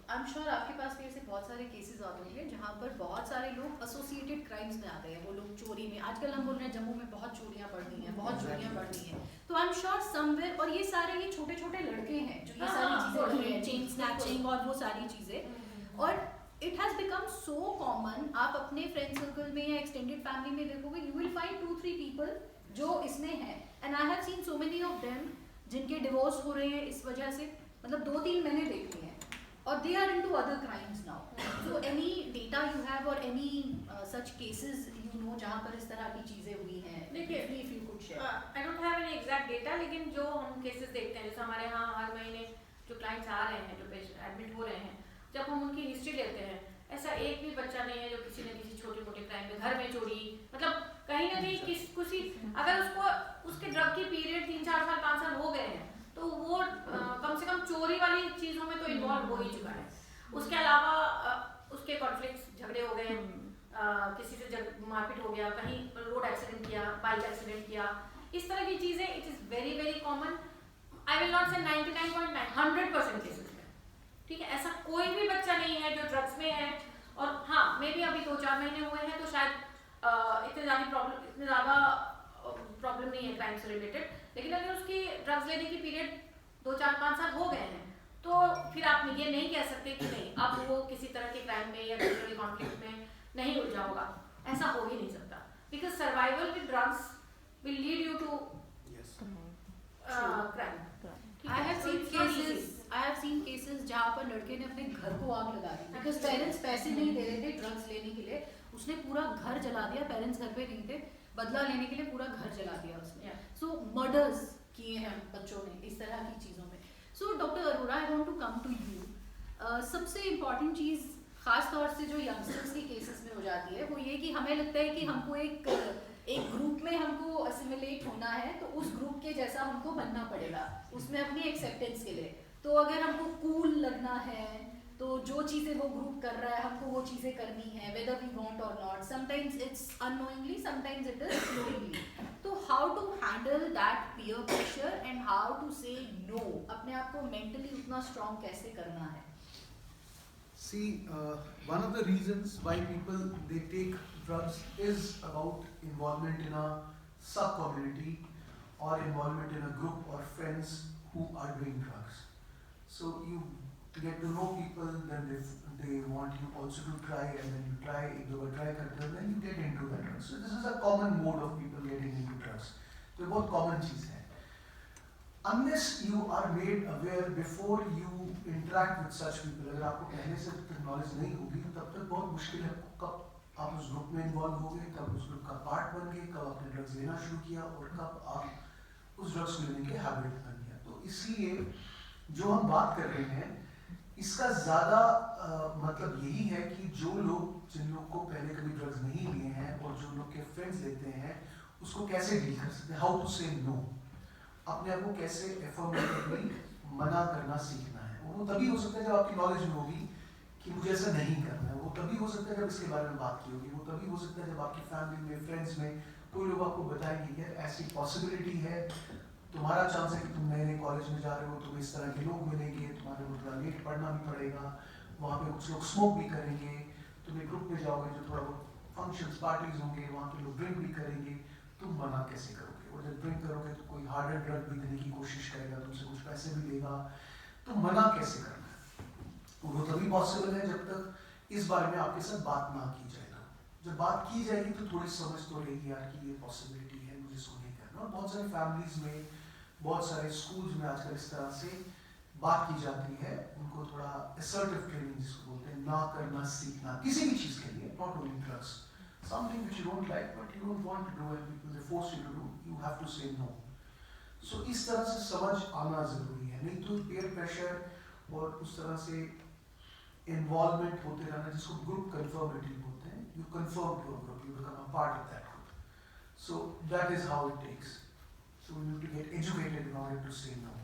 आई एम श्योर आपके पास भी ऐसे बहुत सारे केसेस आते होंगे जहाँ पर बहुत सारे लोग एसोसिएटेड क्राइम्स में आते हैं। वो लोग चोरी में, आजकल हम बोल रहे हैं जम्मू में बहुत चोरियाँ बढ़ रही हैं, बहुत चोरियाँ बढ़ रही हैं, तो आई एम श्योर समवेयर, और ये सारे ये छोटे छोटे लड़के हैं जो ये सारी चीज़ें कर रहे हैं, चेन स्नैचिंग और वो सारी चीज़ें। और it has become so common. आप अपने फ्रेंड सर्कल में या एक्सटेंडेड फैमिली में देखोगे, यू विल फाइंड 2-3 पीपल जो इसमें हैं, and I have seen so many of them जिनके डिवोर्स हो रहे हैं इस वजह से, मतलब 2-3 मैंने देखे हैं, और they are into other crimes now. So any data you have or any such cases you know जहाँ पर इस तरह की चीजें हुई हैं, देखिए, if you could share. I don't have any exact data, लेकिन जो हम केसेस देखते हैं, जैसे हमारे यहाँ हर महीने जो क्लाइंट्स आ रहे हैं, जो पेशेंट एडमिट हो रहे हैं, जब हम उनकी हिस्ट्री लेते हैं, ऐसा एक भी बच्चा नहीं है जो किसी न किसी छोटे मोटे क्राइम में, घर में चोरी, मतलब कहीं ना कहीं किसी अगर उसको उसके ड्रग की पीरियड 3-4 साल 5 साल हो गए हैं, तो वो कम से कम चोरी वाली चीज़ों में तो इन्वॉल्व हो ही चुका है। उसके अलावा उसके कॉन्फ्लिक्ट झगड़े हो गए, किसी से मारपीट हो गया, कहीं रोड एक्सीडेंट किया, बाइक एक्सीडेंट किया, इस तरह की चीज़ें it is very very common. I will not से 99.9 100% केसेस में, ठीक है, ऐसा कोई भी बच्चा नहीं है जो ड्रग्स में है। और हाँ, मे भी अभी 2-4 महीने हुए हैं तो शायद इतने ज़्यादा प्रॉब्लम नहीं है क्राइम से रिलेटेड, लेकिन अगर उसकी ड्रग्स लेने की पीरियड 2-4-5 साल हो गए हैं, तो फिर आप ये नहीं कह सकते कि नहीं अब वो किसी तरह के क्राइम में या किसी तरह कॉन्फ्लिक्ट में नहीं उलझा होगा, ऐसा हो ही नहीं सकता, because survival with drugs will lead you to crime. I have seen cases जहाँ पर लड़के ने अपने घर को आग लगा दी because पेरेंट्स पैसे नहीं दे रहे थे ड्रग्स लेने के लिए, उसने पूरा घर जला दिया, पेरेंट्स घर पे नहीं थे, बदला लेने के लिए पूरा घर जला दिया उसने। सो मर्डर्स किए हैं बच्चों ने इस तरह की चीज़ों में। So doctor Arora, I want to come to you. सबसे इम्पॉर्टेंट चीज़ खास तौर से जो यंगस्टर्स के केसेस में हो जाती है वो ये कि हमें लगता है कि हमको एक ग्रुप में हमको असिमिलेट होना है, तो उस ग्रुप के जैसा हमको बनना पड़ेगा उसमें अपनी एक्सेप्टेंस के लिए। तो अगर हमको कूल लगना है तो जो चीज़ें वो ग्रुप कर रहा है हमको वो चीज़ें करनी है, वेदर वी वांट और not. Sometimes it's unknowingly, sometimes it is knowingly. तो how to handle that peer pressure and how to say no, अपने आप को मेंटली उतना स्ट्रॉन्ग कैसे करना है? See, one of the reasons why people they take drugs is about involvement in a sub-community or involvement in a group or friends who are doing drugs. So you get to know people, then they want you also to try, and then you try, if you try करते हो, then you get into the drugs. So this is a common mode of people getting into drugs. तो ये बहुत common चीज़ है. Unless you are made aware before you interact with such people, अगर आपको पहले से नॉलेज नहीं होगी तब तक बहुत मुश्किल है कब आप उस ग्रुप में इन्वॉल्व हो गए, कब उस ग्रुप का पार्ट बन गए, कब आपने ड्रग्स लेना शुरू किया और कब आप उस ड्रग्स को लेने के हैबिट बन गया। तो इसलिए जो हम बात कर रहे हैं इसका ज़्यादा मतलब यही है कि जो लोग जिन लोग को पहले कभी ड्रग्स नहीं लिए हैं और जो लोग के फ्रेंड्स लेते हैं उसको कैसे डील कर सकते हैं, हाउ टू से नो, अपने आप को कैसे एफर्मेटिवली मना करना सीखना है। वो तभी हो सकता है जब आपकी नॉलेज में होगी कि मुझे ऐसा नहीं करना है, वो तभी हो सकता है जब इसके बारे में बात की होगी, वो तभी हो सकता है जब आपकी फैमिली में, फ्रेंड्स में कोई लोग आपको बताएंगे कि ऐसी पॉसिबिलिटी है, तुम्हारा चांस है कि तुम नए नए कॉलेज में जा रहे हो, तुम्हें इस तरह के लोग मिलेंगे, तुम्हारे को थोड़ा लेट पढ़ना भी पड़ेगा, वहाँ पे कुछ लोग स्मोक भी करेंगे, तुम एक ग्रुप में जाओगे जो थोड़ा बहुत फंक्शंस पार्टीज होंगे, वहाँ पे लोग ड्रिंक भी करेंगे, तुम मना कैसे करोगे? और जब ड्रिंक करोगे तो कोई हार्डर ड्रग भी देने की कोशिश करेगा, तुमसे कुछ पैसे भी लेगा, तो मना कैसे करना है? वो तभी पॉसिबल है जब तक इस बारे में आपके साथ बात ना की जाए। जब बात की जाएगी तो थोड़ी समझ तो रहेगी यार कि ये पॉसिबिलिटी है, मुझे इसको नहीं करना। और बहुत सारी फैमिलीज में, बहुत सारे स्कूल्स में आजकल इस तरह से बात की जाती है, उनको थोड़ा असर्टिव ट्रेनिंग जिसको बोलते हैं, ना करना सीखना किसी भी चीज़ के लिए, not only drugs, something which you don't like but you don't want to do and people they force you to do, you have to say no. So इस तरह से समझ आना ज़रूरी है, नहीं तो peer pressure और उस तरह से involvement होते रहना जिसको group conformity बोलते हैं, you conform to a group, you become a part of that group. So that is how it takes. So we need to get educated in order to say no.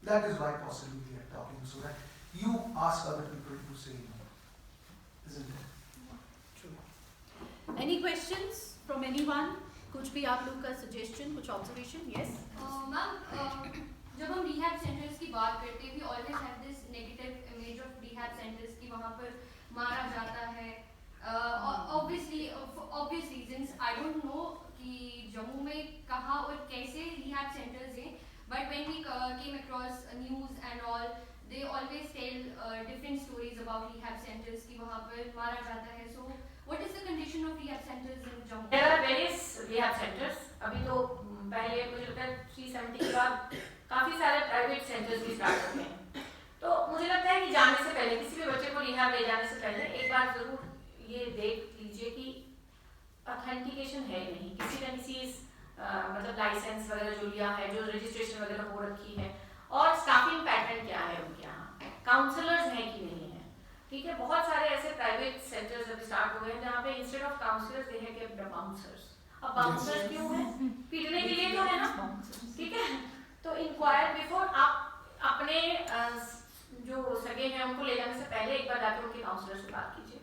That is why possibly we are talking, so that you ask other people to say no, isn't it? True. Any questions from anyone? कुछ भी आप लोग का suggestion, कुछ observation? Yes ma'am, जब हम rehab centres की बात करते हैं, we always have this negative image of rehab centres कि वहाँ पर मारा जाता है. Obviously obvious reasons, I don't know कि जम्मू में कहाँ और कैसे रिहैब सेंटर्स हैं, but when we came across news and all, they always tell different stories about rehab centers कि वहाँ पर मारा जाता है. So what is the condition of rehab centers in Jammu? There are various rehab centers. अभी तो पहले मुझे लगता है 370 के बाद काफी सारे प्राइवेट सेंटर्स भी स्टार्ट हो गए हैं. तो मुझे लगता है कि जाने से पहले, किसी भी बच्चे को रिहैब ले जाने से पहले एक बार जरूर ये देख लीजिए कि ऑथेंटिकेशन है नहीं, किसी न किसी मतलब लाइसेंस वगैरह जो लिया है, जो रजिस्ट्रेशन वगैरह हो रखी है, और स्टाफिंग पैटर्न क्या है उनके यहाँ, काउंसलर्स हैं कि नहीं है. ठीक है, बहुत सारे ऐसे प्राइवेट सेंटर्स अभी स्टार्ट हो गए हैं जहाँ पे इंस्टेड ऑफ काउंसलर्स दे हैं बाउंसर्स. अब बाउंसर्स क्यों है? पीटने के लिए तो है ना. ठीक है, तो इंक्वायर बिफोर आप अपने जो सगे हैं उनको ले जाने से पहले एक बार जाकर उनके काउंसलर से बात कीजिए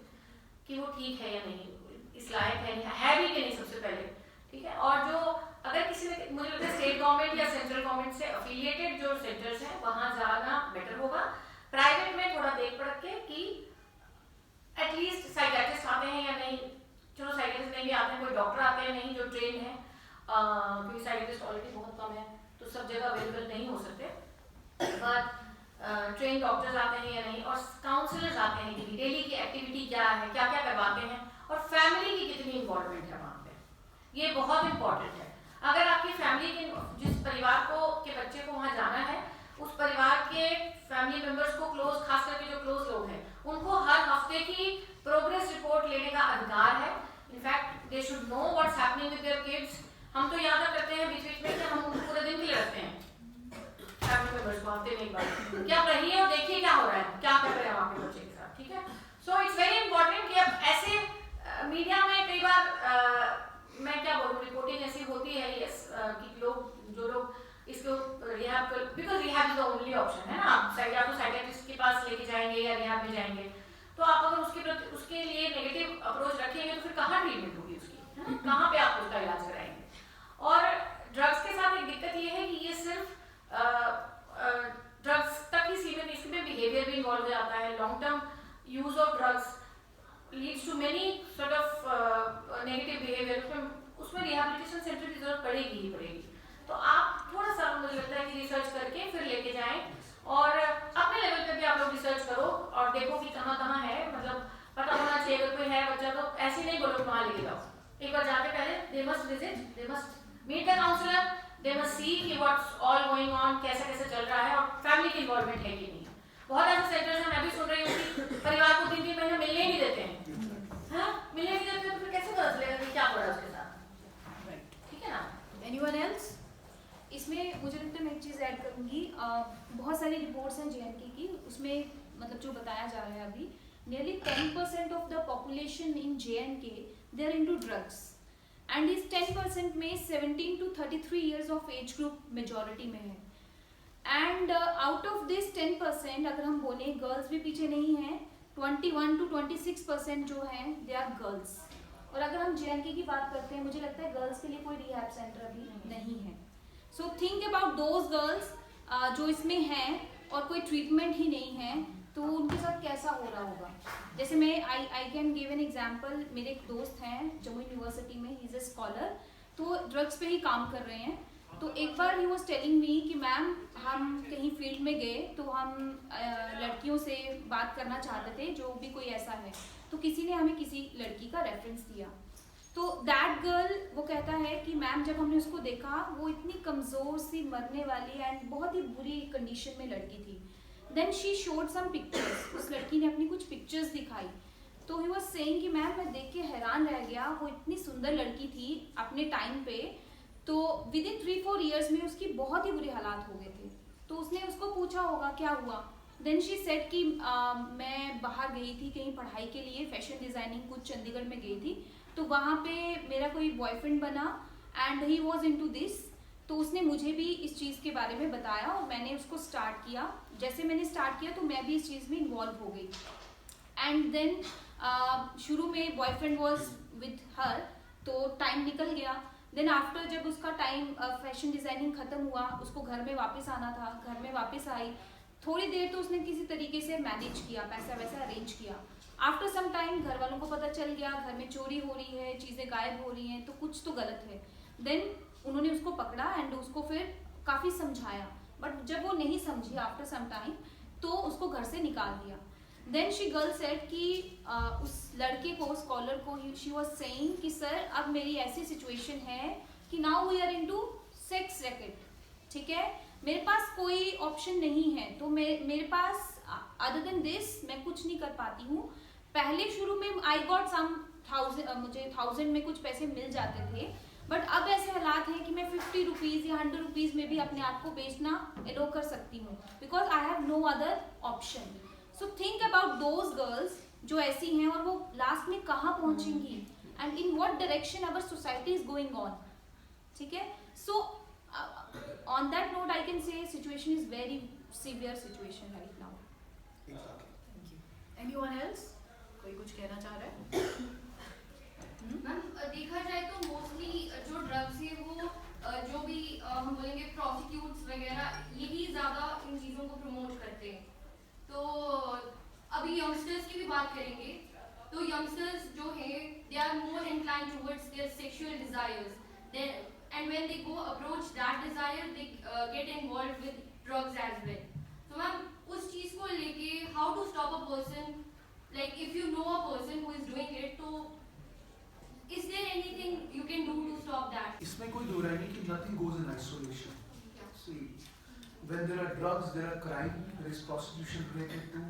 कि वो ठीक है या नहीं, इस लायक है भी कि नहीं सबसे पहले. ठीक है, और जो अगर किसी ने, मुझे लगता है स्टेट गवर्नमेंट या सेंट्रल गवर्नमेंट से एफिलिएटेड जो सेंटर्स हैं वहां जाना बेटर होगा. प्राइवेट में थोड़ा देख पड़क के कि एटलीस्ट साइकियाट्रिस्ट आते हैं या नहीं. चलो साइकियाट्रिस्ट नहीं भी आते हैं, कोई डॉक्टर आते हैं नहीं जो ट्रेन है, क्योंकि साइकियाट्रिस्ट ऑलरेडी बहुत कम है तो सब जगह अवेलेबल नहीं हो सकते. बट ट्रेन डॉक्टर्स आते हैं या नहीं, और काउंसलर्स आते हैं कि डेली की एक्टिविटी क्या है, क्या क्या करवाते हैं, और फैमिली की कितनी इन्वॉल्वमेंट है वहाँ पे. ये बहुत इंपॉर्टेंट है. अगर आपकी फैमिली के, जिस परिवार को के बच्चे को वहाँ जाना है, उस परिवार के फैमिली मेंबर्स को क्लोज, खास करके जो क्लोज लोग हैं, उनको हर हफ्ते की प्रोग्रेस रिपोर्ट लेने का अधिकार है. In fact they should know what's happening with their kids. हम तो याद करते हैं बीच बीच में कि हम उनको पूरे दिन के लिए रखते हैं फैमिली मेंबर्स को, हफ्ते में एक बार क्या रहिए और देखिए क्या हो रहा है, क्या कर रहे हैं आपके बच्चे के साथ. ठीक है, सो इट्स वेरी इंपॉर्टेंट कि अब ऐसे मीडिया में कई बार मैं क्या बोलूँ, रिपोर्टिंग ऐसी होती है कि जो लोग इसको rehab, because rehab is the only option है ना. आप या तो साइकियाट्रिस्ट के पास लेके जाएंगे या रिहैब में जाएंगे, तो आप अगर उसके लिए नेगेटिव अप्रोच रखेंगे तो फिर कहाँ ट्रीटमेंट होगी उसकी, है ना, कहाँ पे आप उसका इलाज कराएंगे. और ड्रग्स के साथ एक दिक्कत ये है कि ये सिर्फ ड्रग्स तक ही सीमित, इसमें बिहेवियर भी इन्वॉल्व हो जाता है. Long term use of drugs leads to many sort of negative behaviour. उसमें रिहैबिलिटेशन सेंटर की जरूरत पड़ेगी ही पड़ेगी. तो आप थोड़ा सा, मुझे लगता है कि रिसर्च करके फिर लेके जाएं, और अपने लेवल पे भी आप लोग रिसर्च करो और देखो कि कहाँ कहाँ है. मतलब पता होना चाहिए, अगर कोई है बच्चा तो ऐसे नहीं बोलो वहाँ लेके जाओ. एक बार जाके पहले they must visit, they must meet the counsellor, they must see कि व्हाट्स ऑल गोइंग ऑन, कैसे कैसे चल रहा है, और फैमिली की इन्वॉल्वमेंट है कि नहीं. बहुत ऐसे सेंटर्स हैं, मैं भी सुन रही हूँ कि परिवार को 3-3 महीने मिलने ही नहीं देते हैं. मिलने नहीं देते तो फिर कैसे पता चलेगा कि क्या हो रहा है उसके साथ. ठीक है ना. Anyone else? इसमें मुझे लगता है मैं एक चीज़ ऐड करूँगी. बहुत सारी रिपोर्ट्स हैं JNK की, उसमें मतलब जो बताया जा रहा है अभी, nearly 10% of the population in JNK they are into drugs, and इस 10% में 17 to 33 years of age group majority में है. एंड आउट ऑफ दिस 10% अगर हम बोले, गर्ल्स भी पीछे नहीं हैं. 21 to 26% जो हैं दे आर गर्ल्स. और अगर हम JNK की बात करते हैं, मुझे लगता है गर्ल्स के लिए कोई रिहैब सेंटर अभी नहीं है. सो थिंक अबाउट दोज गर्ल्स जो इसमें हैं और कोई ट्रीटमेंट ही नहीं है, तो उनके साथ कैसा हो रहा होगा. जैसे मैं I can give an example. मेरे एक दोस्त हैं जम्मू यूनिवर्सिटी में, ही इज़ अ स्कॉलर, तो ड्रग्स पे ही काम कर रहे हैं. तो एक बार ही वॉज टेलिंग मी कि मैम हम कहीं फील्ड में गए तो हम लड़कियों से बात करना चाहते थे, जो भी कोई ऐसा है, तो किसी ने हमें किसी लड़की का रेफरेंस दिया. तो दैट गर्ल वो कहता है कि मैम जब हमने उसको देखा, वो इतनी कमज़ोर सी, मरने वाली एंड बहुत ही बुरी कंडीशन में लड़की थी. Then she showed some pictures. उस लड़की ने अपनी कुछ पिक्चर्स दिखाई, तो ही वॉज सेइंग कि मैम मैं देख के हैरान रह गया, वो इतनी सुंदर लड़की थी अपने टाइम पे, तो विद इन 3-4 ईयर्स में उसकी बहुत ही बुरे हालात हो गए थे. तो उसने उसको पूछा होगा क्या हुआ. देन शी सेड कि मैं बाहर गई थी कहीं पढ़ाई के लिए, फैशन डिज़ाइनिंग कुछ चंडीगढ़ में गई थी, तो वहाँ पे मेरा कोई बॉयफ्रेंड बना and he was into this. तो उसने मुझे भी इस चीज़ के बारे में बताया और मैंने उसको स्टार्ट किया. जैसे मैंने स्टार्ट किया तो मैं भी इस चीज़ में इन्वॉल्व हो गई. एंड देन शुरू में बॉयफ्रेंड वॉज विद हर, तो टाइम निकल गया. देन आफ्टर जब उसका टाइम फैशन डिज़ाइनिंग ख़त्म हुआ, उसको घर में वापस आना था, घर में वापस आई, थोड़ी देर तो उसने किसी तरीके से मैनेज किया, पैसा वैसा अरेंज किया। आफ्टर सम टाइम घर वालों को पता चल गया घर में चोरी हो रही है, चीज़ें गायब हो रही हैं, तो कुछ तो गलत है। देन उन्होंने उसको पकड़ा एंड उसको फिर काफ़ी समझाया, बट जब वो नहीं समझी आफ्टर सम टाइम तो उसको घर से निकाल दिया। देन शी गर्ल सेड कि उस लड़के को, स्कॉलर को, शी वाज सेइंग कि सर अब मेरी ऐसी सिचुएशन है कि now we are into sex racket, ठीक है, मेरे पास कोई ऑप्शन नहीं है, तो मेरे पास अदर देन दिस मैं कुछ नहीं कर पाती हूँ। पहले शुरू में आई गॉट सम 1000, मुझे 1000 में कुछ पैसे मिल जाते थे, बट अब ऐसे हालात हैं कि मैं 50 रुपीज़ या 100 रुपीज़ में भी अपने आप को बेचना एलो कर सकती हूँ, because I have no other option. So think about those girls जो ऐसी हैं और वो लास्ट में कहाँ पहुँचेंगी and in what direction our society is going on, ठीक है। So on that note I can say situation is very severe situation right now. Thank you. Anyone else? कोई कुछ कहना चाह रहा है? मैम देखा जाए तो मोस्टली जो ड्रग्स है वो जो भी हम बोलेंगे प्रोसिक्यूट्स वगैरह यही ज़्यादा इन चीज़ों को प्रमोट करते हैं। तो अभी यंगस्टर्स की भी बात करेंगे तो यंगस्टर्स जो है they are more inclined towards their sexual desires and when they go approach that desire they get involve with drugs as well. तो मैम उस चीज़ को लेके how to stop a person, like if you know a person who is doing it, तो is there anything you can do to stop that? इसमें कोई दो राय नहीं कि nothing goes in isolation. See, when there are drugs, there are crime, there is prostitution related to,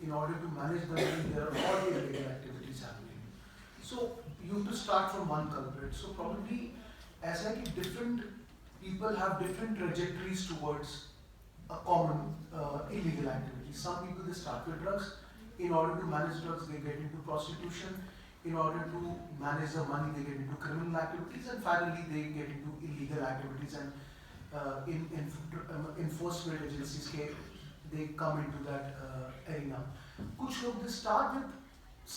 in order to manage the money, there are all the illegal activities happening. So you have to start from one culprit. So probably ऐसा है कि different people have different trajectories towards a common illegal activity. Some people they start with drugs. In order to manage drugs, they get into prostitution. In order to manage the money, they get into criminal activities, and finally they get into illegal activities. And in enforcement agencies के they come into that arena. कुछ लोग they start with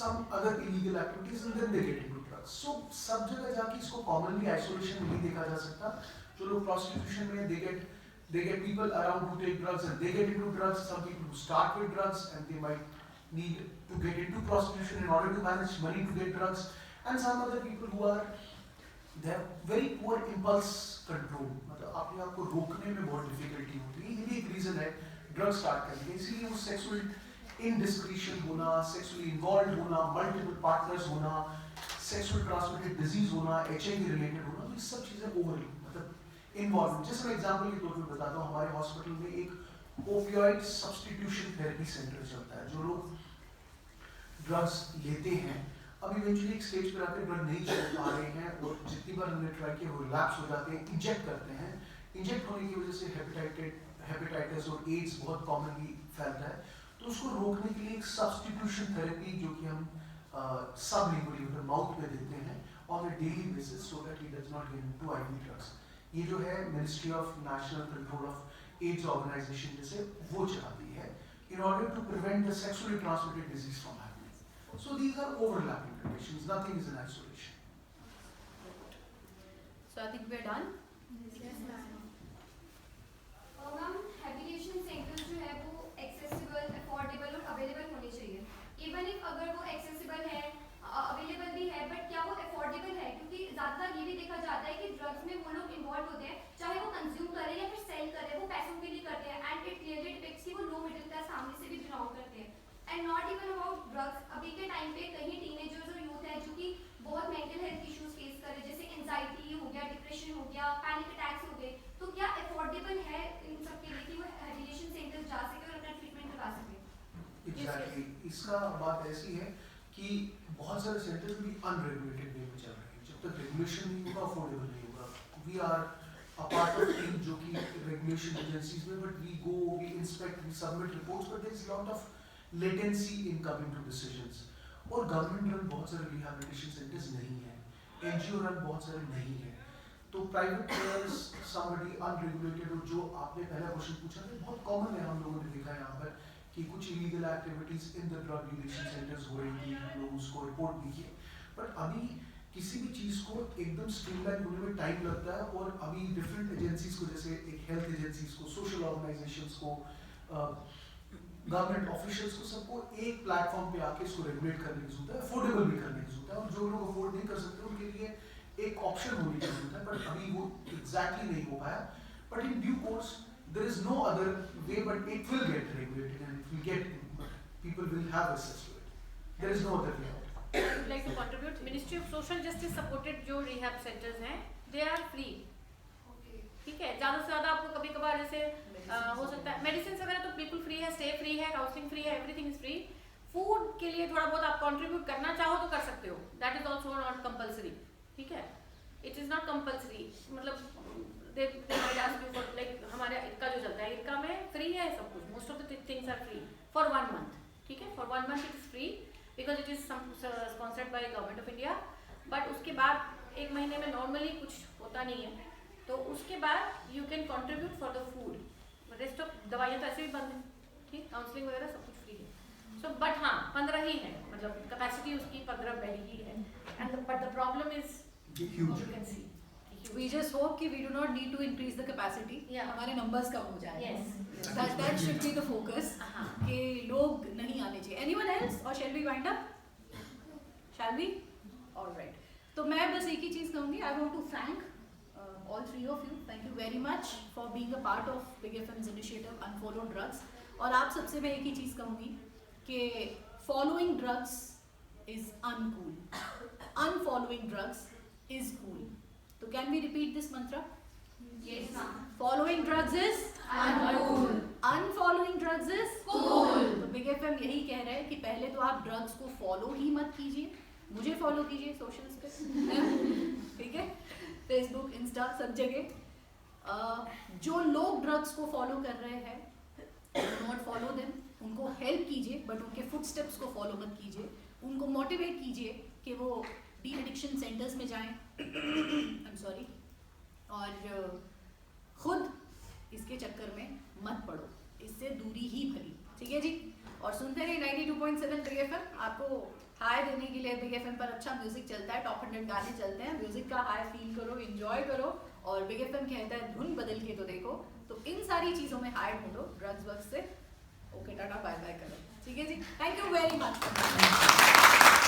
some other illegal activities and then they get into drugs. So सब जगह जाके इसको commonly isolation नहीं देखा जा सकता. जो लोग prostitution में they get people around who take drugs and they get into drugs. Some people who start with drugs and they might need to get into prostitution in order to manage money to get drugs, and some other people who are they have very poor impulse control, मतलब अपने आप को रोकने में बहुत difficulty होती है। ये भी एक रीजन है ड्रग स्टार्ट करने का। इसीलिए वो सेक्सुअल इनडिस्क्रिशन होना, सेक्सुअली इन्वॉल्व होना, मल्टीपल पार्टनर्स होना, सेक्सुअल ट्रांसमिटेड डिजीज होना, HIV रिलेटेड होना, ये सब चीजें ओवर मतलब इन्वॉल्व। जैसे मैं एग्जाम्पल के तौर पर बताता हूँ, हमारे हॉस्पिटल में एक ओपियोइड सब्स्टिट्यूशन थेरेपी सेंटर चलता है। जो लोग ड्रग्स लेते हैं अब इवेंचुअली एक स्टेज पर आकर ड्रग नहीं छोड़ पा रहे हैं और जितनी बार हमने ट्राई किया वो रिलैप्स हो जाते हैं, इंजेक्ट करते हैं। इंजेक्ट होने की वजह से हेपेटाइटिस और एड्स बहुत कॉमनली फैलता है। तो उसको रोकने के लिए एक सब्स्टिट्यूशन थेरेपी जो कि हम सबलिंगुअली मतलब माउथ में देते हैं on a daily basis so that he does not get into IV drugs. ये जो है ministry of national control of AIDS organisation जैसे वो चलाती है in order to prevent the sexually transmitted disease from happening. So these are overlapping conditions, nothing is in isolation. So I think we're done. Yes, ma'am. Ma'am habitation centres जो है वो accessible, affordable और available होने चाहिए। Even if अगर वो accessible है, available भी है, बट क्या वो अफोर्डेबल है? क्योंकि ज़्यादातर ये भी देखा जाता है कि ड्रग्स में वो लोग इन्वॉल्व होते हैं, चाहे वो कंज्यूम करें या फिर सेल करें, वो पैसों के लिए करते हैं एंड इट क्लियरली डिपिक्ट्स कि वो लो मिडिल क्लास फैमिली से भी बिलोंग करते हैं। And not even about drugs, अभी के टाइम पे कहीं टीनेजर्स और यूथ है जो कि बहुत मेंटल हेल्थ इश्यूज फेस कर रहे हैं, जैसे एंजाइटी हो गया, डिप्रेशन हो गया, पैनिक अटैक्स हो गए। तो क्या अफोर्डेबल है इन सब के लिए कि वो रिलेशन सेंटर्स जा सके और अपना ट्रीटमेंट करवा सके? Exactly. इसका बात ऐसी है कि बहुत सारे सेंटर्स भी अनरेगुलेटेड वे में चल रहे हैं। जब तक रेगुलेशन नहीं होगा अफोर्डेबल नहीं होगा। We are a part of team जो कि regulation agencies में, but we go, we inspect, we submit reports, but there is lot of latency in coming to decisions. और गवर्नमेंट रन बहुत सारे रिहैबिलिटेशन सेंटर्स नहीं है, NGO रन बहुत सारे नहीं है। तो प्राइवेट प्लेयर्स, somebody unregulated, और जो आपने पहला क्वेश्चन पूछा था बहुत कॉमन है, हम लोगों ने देखा है यहाँ पर कि कुछ illegal activities in the drug relation centres हो रही थी, हम लोग उसको रिपोर्ट भी किए। बट अभी किसी भी चीज़ को एकदम स्ट्रीमलाइन होने में टाइम लगता है, और अभी डिफरेंट एजेंसीज को, जैसे एक हेल्थ एजेंसीज को, सोशल ऑर्गेनाइजेशंस को, गवर्नमेंट ऑफिशियल्स को, सबको एक प्लेटफॉर्म पे आके इसको रेगुलेट करने की जरूरत है, अफोर्डेबल भी करने की जरूरत है, और जो लोग अफोर्ड नहीं कर सकते उनके लिए एक ऑप्शन होने की जरूरत है, बट अभी वो एग्जैक्टली नहीं हो पाया. But in due course there is no other way, but it will get regulated and it will get, people will have access to it. There is no other way out. I would like to contribute. Ministry of Social Justice supported जो rehab centers हैं, they are free. Okay. ठीक है, ज़्यादा से ज़्यादा आपको कभी कभार जैसे हो सकता है मेडिसिन वगैरह तो बिल्कुल फ्री है, स्टे फ्री है, काउंसलिंग फ्री है, एवरीथिंग इज फ्री. फूड के लिए थोड़ा बहुत आप कंट्रीब्यूट करना चाहो तो कर सकते हो, that is also not compulsory. ठीक है, इट इज नॉट कंपल्सरी. मतलब they might ask you for like हमारे इनका जो चलता है, इनका में फ्री है सब कुछ, most of the things are free for 1 month. ठीक है, for 1 month it is free because it is sponsored by government of India. But उसके बाद 1 महीने में नॉर्मली कुछ होता नहीं है, तो उसके बाद you can contribute for the food. Rest of दवाइयाँ तो ऐसे भी बंद है. ठीक, काउंसलिंग वगैरह सब कुछ फ्री है. सो बट हाँ 15 ही है, मतलब कैपेसिटी उसकी 15 बेड ही है. And but the problem is Huge. You can see We just hope कि we do not need to increase the capacity. Yeah. हमारे numbers कम हो जाए. Yes. That should be the focus. हाँ. कि लोग नहीं आने चाहिए. Anyone else or shall we wind up? Shall we? All right. तो मैं बस एक ही चीज़ कहूँगी. I want to thank all 3 of you. Thank you very much for being a part of Big FM's initiative Unfollow Drugs. और आप सबसे मैं एक ही चीज़ कहूँगी कि following drugs is uncool. Unfollowing drugs is cool. तो can we repeat this mantra? Yes, ma'am. Following drugs is Uncool. Unfollowing drugs is Cool. तो big FM यही कह रहे हैं कि पहले तो आप ड्रग्स को फॉलो ही मत कीजिए, मुझे फॉलो कीजिए सोशल्स पे. ठीक है, फेसबुक, इंस्टा, सब जगह. जो लोग ड्रग्स को फॉलो कर रहे हैं, नॉट फॉलो देम. उनको हेल्प कीजिए, बट उनके फुटस्टेप्स को फॉलो मत कीजिए. उनको मोटिवेट कीजिए कि वो डी एडिक्शन सेंटर्स में जाएं. I am sorry. और खुद इसके चक्कर में मत पड़ो, इससे दूरी ही भली. ठीक है जी. और सुनते रहिए 92.7 बिग एफएम. आपको हाई देने के लिए बिग एफएम पर अच्छा म्यूजिक चलता है, टॉप 100 गाने चलते हैं. म्यूजिक का हाई फील करो, एंजॉय करो. और बिग एफएम कहता है धुन बदल के तो देखो. तो इन सारी चीज़ों में हाई ढूंढो ड्रग्स वर्क से. ओके, टाटा बाय बाय करो. ठीक है जी. Thank you very much.